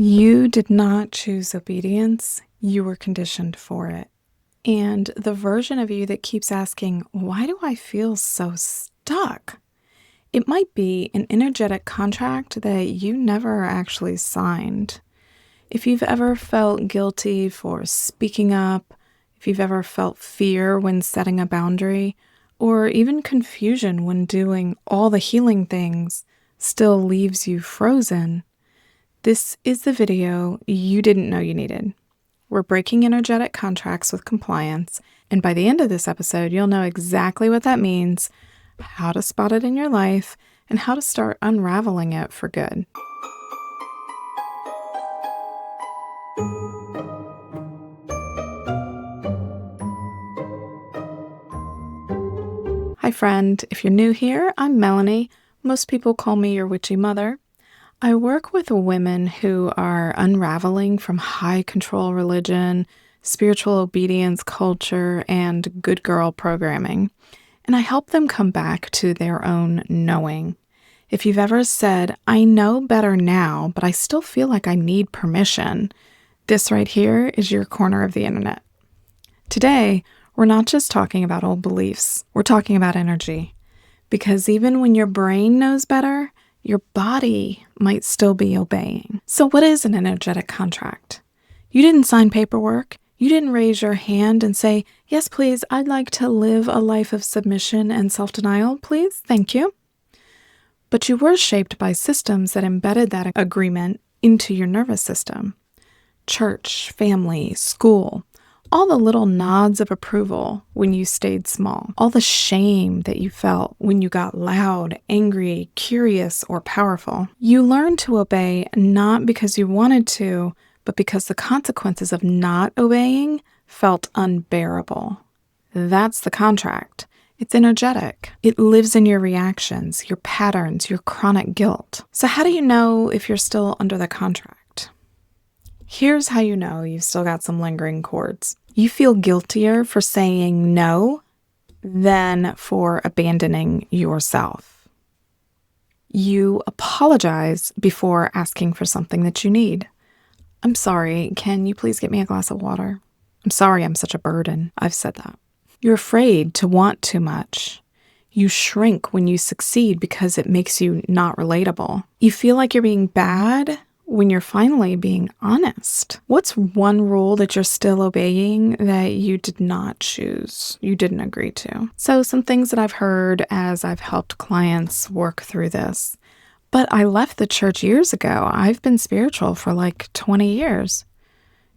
You did not choose obedience, you were conditioned for it. And the version of you that keeps asking, why do I feel so stuck? It might be an energetic contract that you never actually signed. If you've ever felt guilty for speaking up, if you've ever felt fear when setting a boundary, or even confusion when doing all the healing things still leaves you frozen, this is the video you didn't know you needed. We're breaking energetic contracts with compliance, and by the end of this episode, you'll know exactly what that means, how to spot it in your life, and how to start unraveling it for good. Hi friend, if you're new here, I'm Melanie. Most people call me your witchy mother. I work with women who are unraveling from high control religion, spiritual obedience culture, and good girl programming. And I help them come back to their own knowing. If you've ever said, I know better now, but I still feel like I need permission, this right here is your corner of the internet. Today, we're not just talking about old beliefs. We're talking about energy. Because even when your brain knows better, your body might still be obeying. So what is an energetic contract? You didn't sign paperwork. You didn't raise your hand and say, yes, please, I'd like to live a life of submission and self-denial, please. Thank you. But you were shaped by systems that embedded that agreement into your nervous system. Church, family, school, all the little nods of approval when you stayed small, all the shame that you felt when you got loud, angry, curious, or powerful. You learned to obey not because you wanted to, but because the consequences of not obeying felt unbearable. That's the contract. It's energetic. It lives in your reactions, your patterns, your chronic guilt. So how do you know if you're still under the contract? Here's how you know you've still got some lingering cords. You feel guiltier for saying no than for abandoning yourself. You apologize before asking for something that you need. I'm sorry, can you please get me a glass of water? I'm sorry I'm such a burden. I've said that. You're afraid to want too much. You shrink when you succeed because it makes you not relatable. You feel like you're being bad when you're finally being honest. What's one rule that you're still obeying that you did not choose, you didn't agree to? So some things that I've heard as I've helped clients work through this. But I left the church years ago. I've been spiritual for like 20 years.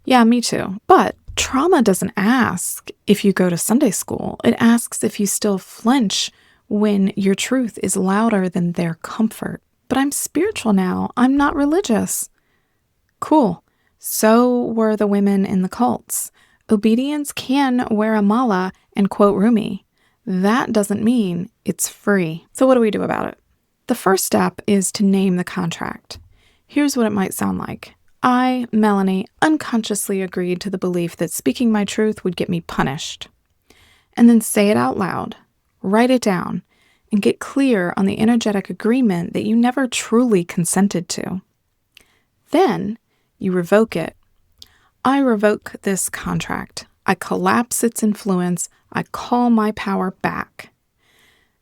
Yeah, me too. But trauma doesn't ask if you go to Sunday school. It asks if you still flinch when your truth is louder than their comfort. But I'm spiritual now. I'm not religious. Cool. So were the women in the cults. Obedience can wear a mala and quote Rumi. That doesn't mean it's free. So what do we do about it? The first step is to name the contract. Here's what it might sound like. I, Melanie, unconsciously agreed to the belief that speaking my truth would get me punished. And then say it out loud. Write it down. And get clear on the energetic agreement that you never truly consented to. Then you revoke it. I revoke this contract. I collapse its influence. I call my power back.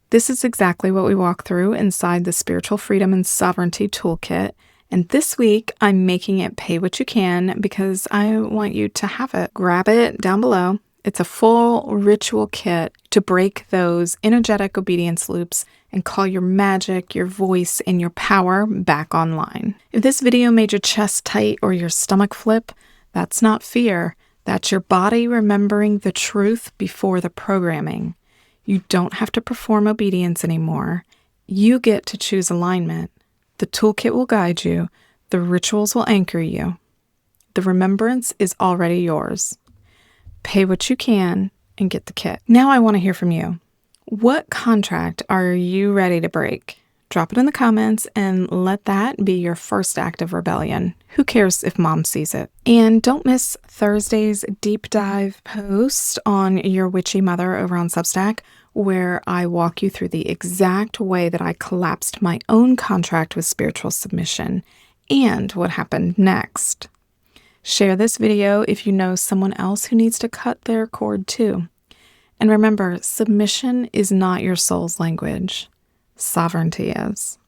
This is exactly what we walk through inside the Spiritual Freedom and Sovereignty Toolkit. And this week, I'm making it pay what you can because I want you to have it. Grab it down below. It's a full ritual kit to break those energetic obedience loops and call your magic, your voice, and your power back online. If this video made your chest tight or your stomach flip, that's not fear. That's your body remembering the truth before the programming. You don't have to perform obedience anymore. You get to choose alignment. The toolkit will guide you. The rituals will anchor you. The remembrance is already yours. Pay what you can and get the kit. Now I want to hear from you. What contract are you ready to break? Drop it in the comments and let that be your first act of rebellion. Who cares if mom sees it? And don't miss Thursday's deep dive post on your witchy mother over on Substack, where I walk you through the exact way that I collapsed my own contract with spiritual submission and what happened next. Share this video if you know someone else who needs to cut their cord too. And remember, submission is not your soul's language. Sovereignty is.